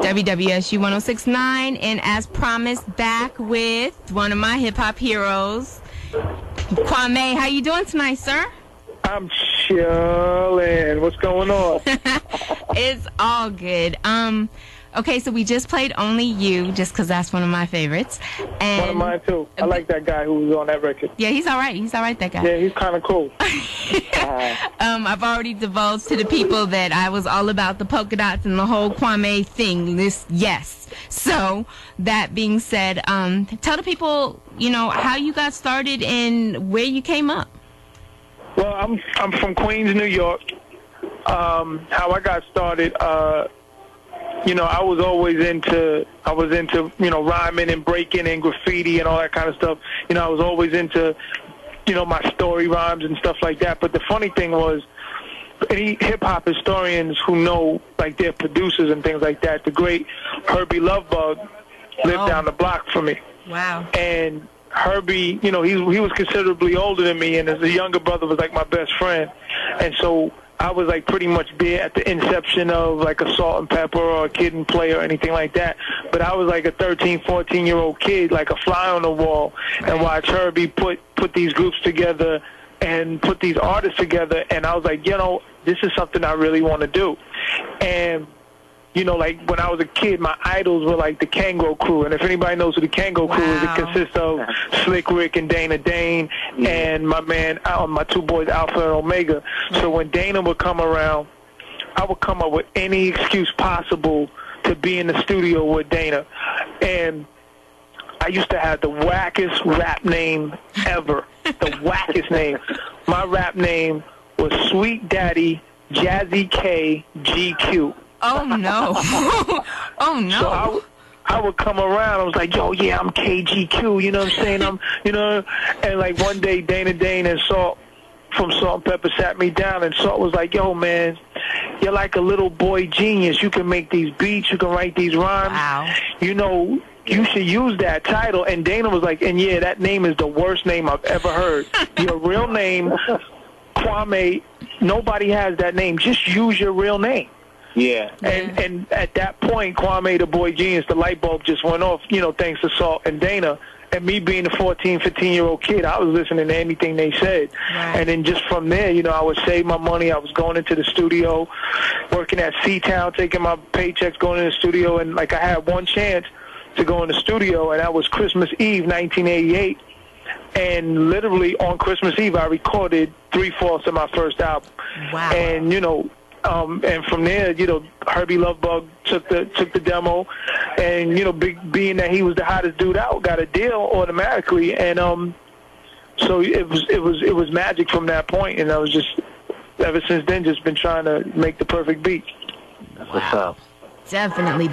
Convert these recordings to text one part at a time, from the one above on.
WWSU 106.9, and as promised, back with one of my hip-hop heroes, Kwame. How you doing tonight, sir? I'm chilling. What's going on? It's all good. Okay, so we just played Only You, just because that's one of my favorites. And one of mine, too. I like that guy who was on that record. Yeah, he's all right. He's all right, that guy. Yeah, he's kind of cool. I've already divulged to the people that I was all about the polka dots and the whole Kwame thing. Yes. So, that being said, tell the people, how you got started and where you came up. Well, I'm from Queens, New York. How I got started, I was always into rhyming and breaking and graffiti and all that kind of stuff. I was always into, my story rhymes and stuff like that. But the funny thing was, any hip-hop historians who know, like, their producers and things like that, the great Herbie Lovebug lived down the block from me. Wow. And Herbie, he was considerably older than me, and as a younger brother was like my best friend. And so I was like pretty much there at the inception of like a Salt and Pepper or a Kid and Play or anything like that. But I was like a 13, 14-year-old kid, like a fly on the wall, and watch Herbie put these groups together and put these artists together. And I was like, this is something I really want to do. And like when I was a kid, my idols were like the Kango Crew. And if anybody knows who the Kango Crew is, it consists of Slick Rick and Dana Dane and my two boys, Alpha and Omega. So when Dana would come around, I would come up with any excuse possible to be in the studio with Dana. And I used to have the wackest rap name ever. The wackest name. My rap name was Sweet Daddy Jazzy K GQ. Oh, no. Oh, no. So I would come around. I was like, yo, yeah, I'm KGQ. You know what I'm saying? And like one day Dana Dane and Salt from Salt and Pepper sat me down, and Salt was like, yo, man, you're like a little boy genius. You can make these beats. You can write these rhymes. Wow. You should use that title. And Dana was like, and yeah, that name is the worst name I've ever heard. Your real name, Kwame, nobody has that name. Just use your real name. Yeah. And at that point, Kwame, the boy genius, the light bulb just went off, thanks to Salt and Dana. And me being a 14, 15-year-old kid, I was listening to anything they said. Right. And then just from there, I would save my money. I was going into the studio, working at C-Town, taking my paychecks, going in the studio. And, like, I had one chance to go in the studio, and that was Christmas Eve, 1988. And literally on Christmas Eve, I recorded 3/4 of my first album. Wow. And, and from there, Herbie Lovebug took the demo, and being that he was the hottest dude out, got a deal automatically, and so it was magic from that point, and I was just ever since then just been trying to make the perfect beat. That's what's up. Definitely,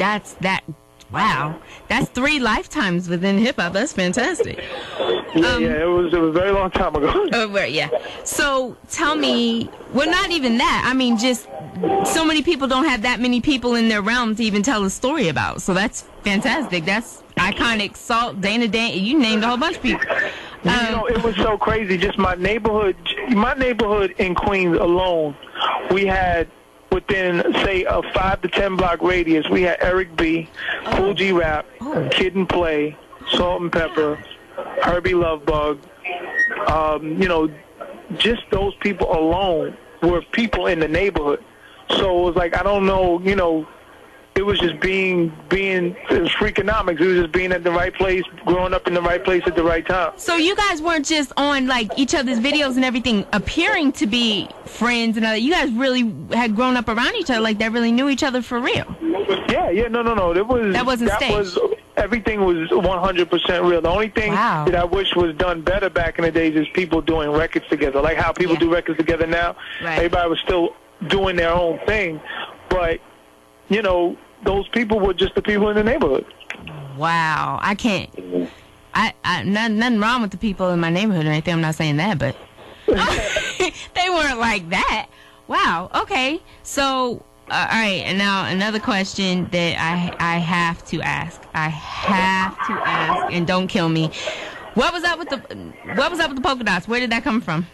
wow, that's 3 lifetimes within hip hop. That's fantastic. Yeah, it was a very long time ago. Yeah. So tell me, well, not even that. I mean, just so many people don't have that many people in their realm to even tell a story about. So that's fantastic. That's iconic. Salt, Dana Dane, you named a whole bunch of people. It was so crazy. Just my neighborhood in Queens alone, we had, within, say, a 5 to 10 block radius, we had Eric B., Cool G Rap, Kid and Play, Salt and Pepper, Herbie Lovebug. Just those people alone were people in the neighborhood. So it was like, I don't know, it was just it was Freakonomics. It was just being at the right place, growing up in the right place at the right time. So you guys weren't just on, like, each other's videos and everything, appearing to be friends and all that. You guys really had grown up around each other, like they really knew each other for real. Yeah, no. That wasn't staged. Everything was 100% real. The only thing that I wish was done better back in the days is people doing records together. Like how people do records together now. Right. Everybody was still doing their own thing. But, those people were just the people in the neighborhood. Wow. I can't. Nothing wrong with the people in my neighborhood or anything. I'm not saying that, but they weren't like that. Wow. Okay. So, all right. And now another question that I have to ask. And don't kill me. What was up with the polka dots? Where did that come from?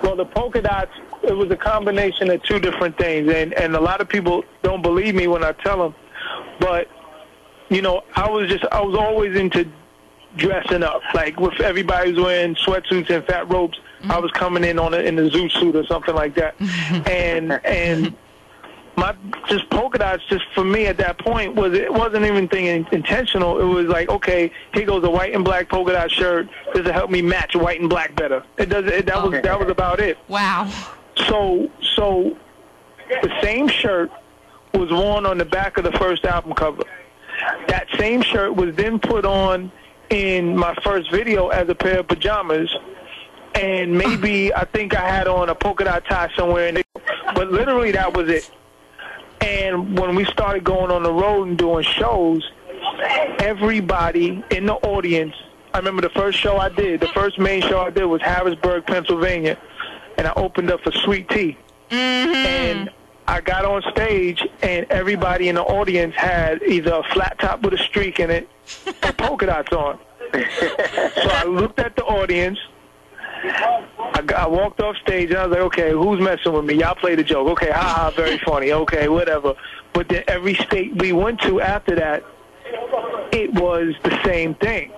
Well, the polka dots, it was a combination of two different things, and a lot of people don't believe me when I tell them. But, you know, I was always into dressing up. Like, with everybody was wearing sweatsuits and fat robes, I was coming in in a zoot suit or something like that. and my just polka dots, just for me at that point, it wasn't even thinking intentional. It was like, okay, here goes a white and black polka dot shirt. This will help me match white and black better. That was about it. Wow. So the same shirt was worn on the back of the first album cover. That same shirt was then put on in my first video as a pair of pajamas. And maybe I think I had on a polka dot tie somewhere, but literally that was it. And when we started going on the road and doing shows, everybody in the audience, I remember the first main show I did was Harrisburg, Pennsylvania, and I opened up for Sweet Tea. And I got on stage, and everybody in the audience had either a flat top with a streak in it or polka dots on. So I looked at the audience. I walked off stage, and I was like, okay, who's messing with me? Y'all played a joke. Okay, haha, very funny. Okay, whatever. But then every state we went to after that, it was the same thing.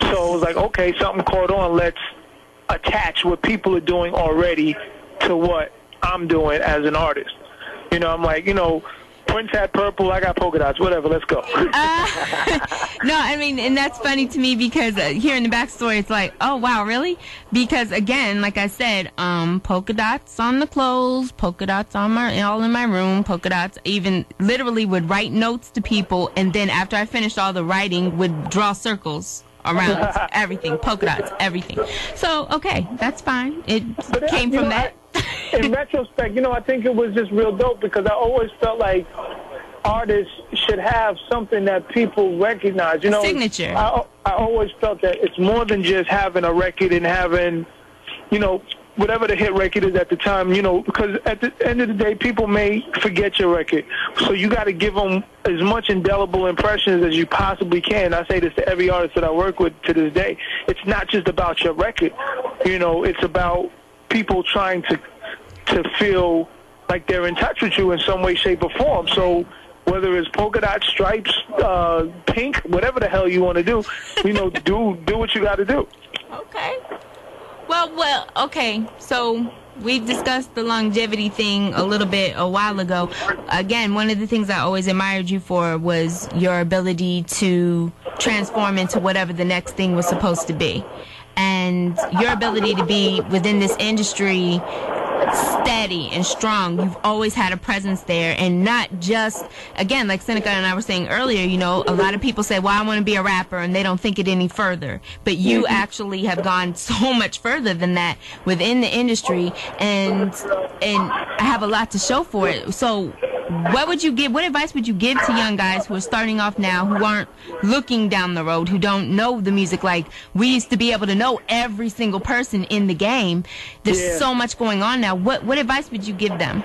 So it was like, okay, something caught on. Let's attach what people are doing already to what I'm doing as an artist. You know, I'm like, you know, Prince had purple, I got polka dots, whatever, let's go. No, I mean, and that's funny to me because hearing the backstory, it's like, oh, wow, really? Because, again, like I said, polka dots on the clothes, polka dots all in my room, polka dots, even literally would write notes to people, and then after I finished all the writing, would draw circles around everything, polka dots, everything. So, okay, that's fine. It came from that. In retrospect, you know, I think it was just real dope because I always felt like artists should have something that people recognize. You know, signature. I always felt that it's more than just having a record and having, you know, whatever the hit record is at the time, you know, because at the end of the day, people may forget your record. So you got to give them as much indelible impressions as you possibly can. I say this to every artist that I work with to this day. It's not just about your record. You know, it's about people trying to feel like they're in touch with you in some way, shape, or form. So whether it's polka dot, stripes, pink, whatever the hell you want to do, you know, do what you got to do. Okay. Well, okay. So we've discussed the longevity thing a little bit a while ago. Again, one of the things I always admired you for was your ability to transform into whatever the next thing was supposed to be. And your ability to be within this industry steady and strong. You've always had a presence there, and not just, again, like Seneca and I were saying earlier, you know, a lot of people say, well, I want to be a rapper, and they don't think it any further. But you actually have gone so much further than that within the industry, and I have a lot to show for it. So what advice would you give to young guys who are starting off now, who aren't looking down the road, who don't know the music like we used to be able to know every single person in the game? There's so much going on now. What advice would you give them?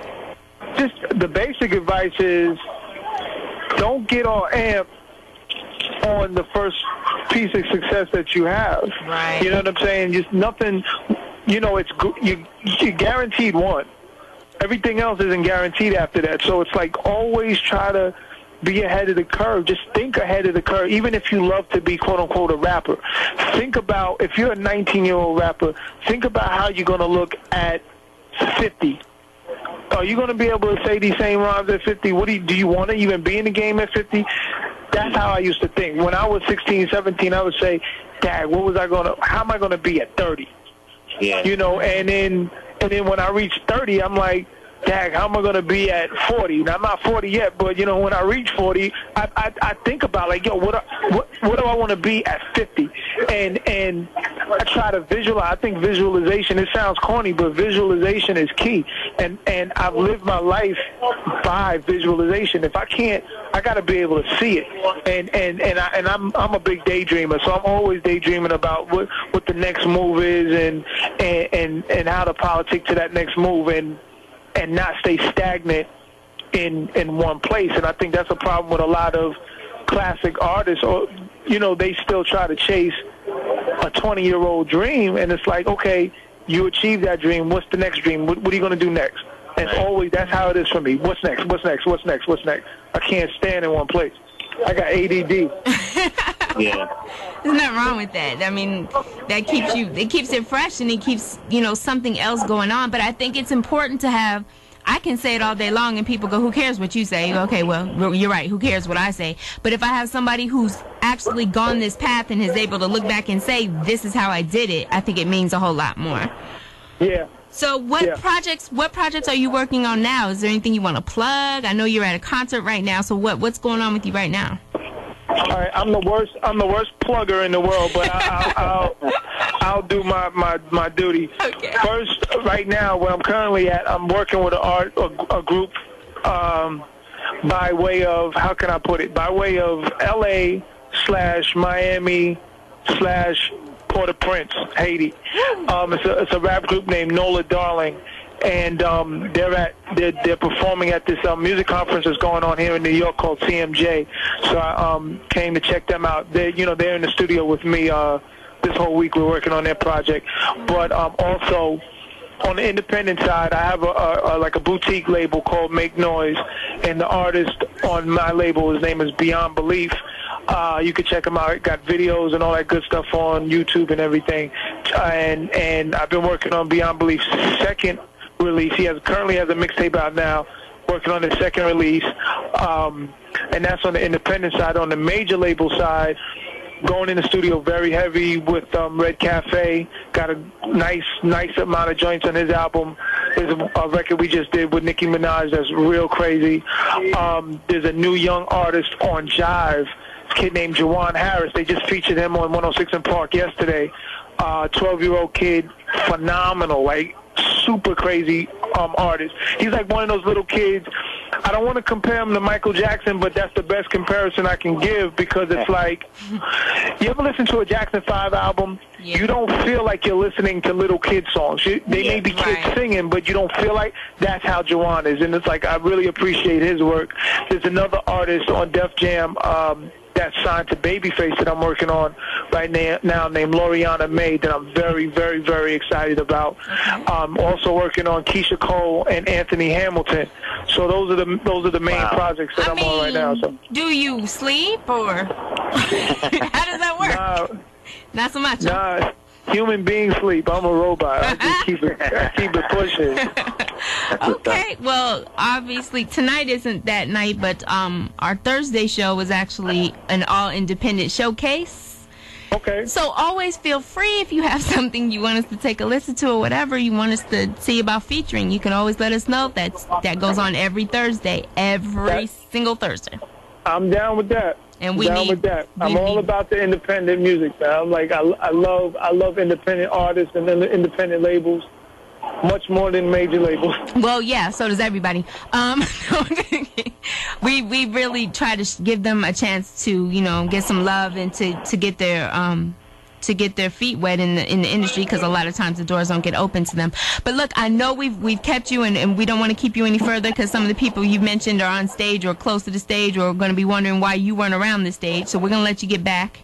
Just the basic advice is don't get all amped on the first piece of success that you have. Right. You know what I'm saying? Just nothing, you know, you're guaranteed one. Everything else isn't guaranteed after that. So it's like always try to be ahead of the curve. Just think ahead of the curve. Even if you love to be, quote-unquote, a rapper, think about, if you're a 19-year-old rapper, think about how you're going to look at 50. Are you going to be able to say these same rhymes at 50? Do you want to even be in the game at 50? That's how I used to think. When I was 16, 17, I would say, Dad, how am I going to be at 30? Yeah. You know, and then when I reach 30, I'm like, Dang, how am I going to be at 40? Now, I'm not 40 yet, but, you know, when I reach 40, I think about, like, yo, what do I want to be at 50? And I try to visualize. I think visualization, it sounds corny, but visualization is key. And I've lived my life by visualization. If I can't, I got to be able to see it. And I'm a big daydreamer, so I'm always daydreaming about what the next move is and how to politic to that next move and not stay stagnant in one place. And I think that's a problem with a lot of classic artists. Or, you know, they still try to chase a 20-year-old dream, and it's like, okay, you achieved that dream. What's the next dream? What are you going to do next? And always, that's how it is for me. What's next? What's next? What's next? What's next? I can't stand in one place. I got ADD. Yeah. There's nothing wrong with that. I mean, that keeps it keeps it fresh, and it keeps, something else going on. But I think it's important to have, I can say it all day long and people go, who cares what you say? Okay, well, you're right. Who cares what I say? But if I have somebody who's actually gone this path and is able to look back and say, this is how I did it, I think it means a whole lot more. Yeah. So what projects are you working on now? Is there anything you want to plug? I know you're at a concert right now, so what's going on with you right now? All right, I'm the worst plugger in the world, but I'll do my duty. Okay. First, right now, where I'm currently at, I'm working with a group by way of, how can I put it? By way of LA/Miami/Port-au-Prince, Haiti. It's a rap group named Nola Darling. And they're performing at this music conference that's going on here in New York called CMJ. So I came to check them out. They're in the studio with me this whole week. We're working on their project. But also on the independent side, I have a boutique label called Make Noise, and the artist on my label, his name is Beyond Belief. You can check him out. Got videos and all that good stuff on YouTube and everything. And I've been working on Beyond Belief's second release. He currently has a mixtape out now, working on his second release, and that's on the independent side. On the major label side, going in the studio very heavy with Red Cafe. Got a nice amount of joints on his album. There's a record we just did with Nicki Minaj that's real crazy. There's a new young artist on Jive, a kid named Jawan Harris. They just featured him on 106 in Park yesterday. 12-year-old kid, phenomenal, like super crazy artist. He's like one of those little kids. I don't want to compare him to Michael Jackson, but that's the best comparison I can give, because it's like, you ever listen to a Jackson 5 album? Yeah. You don't feel like you're listening to little kid songs. They may be kids singing, but you don't feel like that's how Jawan is. And it's like, I really appreciate his work. There's another artist on Def Jam that's signed to Babyface that I'm working on right now named Loriana May that I'm very, very, very excited about. Okay. Also working on Keisha Cole and Anthony Hamilton. So those are the main projects that I'm on right now. So. Do you sleep, or how does that work? Nah, not so much. Nah, human beings sleep. I'm a robot. I just keep it pushing. Okay, well, obviously tonight isn't that night, but our Thursday show is actually an all-independent showcase. Okay. So always feel free, if you have something you want us to take a listen to or whatever you want us to see about featuring, you can always let us know. That goes on every Thursday, single Thursday. I'm down with that. And I'm all about the independent music, man. I'm like, I love independent artists and independent labels much more than major labels. Well, yeah, so does everybody. We really try to give them a chance to, get some love and to get their feet wet in the industry, because a lot of times the doors don't get open to them. But look, I know we've kept you, and we don't want to keep you any further, because some of the people you've mentioned are on stage or close to the stage, or are going to be wondering why you weren't around the stage. So we're going to let you get back.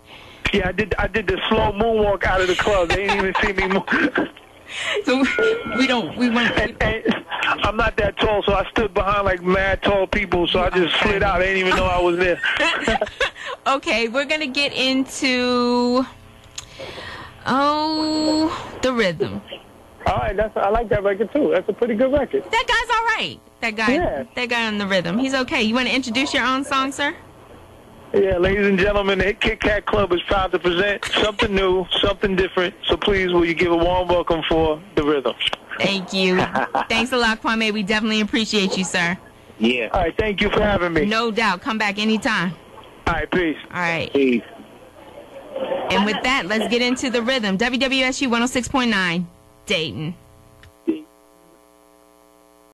Yeah, I did the slow moonwalk out of the club. They didn't even see me move. So we want. And I'm not that tall, so I stood behind like mad tall people, so I just slid out. I didn't even know I was there. Okay, we're gonna get into The Rhythm. All right, I like that record too. That's a pretty good record. That guy's all right. That guy on The Rhythm. He's okay. You want to introduce your own song, sir? Yeah, ladies and gentlemen, the Kit Kat Club is proud to present something new, something different. So please, will you give a warm welcome for The Rhythm? Thank you. Thanks a lot, Kwame. We definitely appreciate you, sir. Yeah. All right, thank you for having me. No doubt. Come back anytime. All right, peace. All right. Peace. And with that, let's get into The Rhythm. WWSU 106.9, Dayton.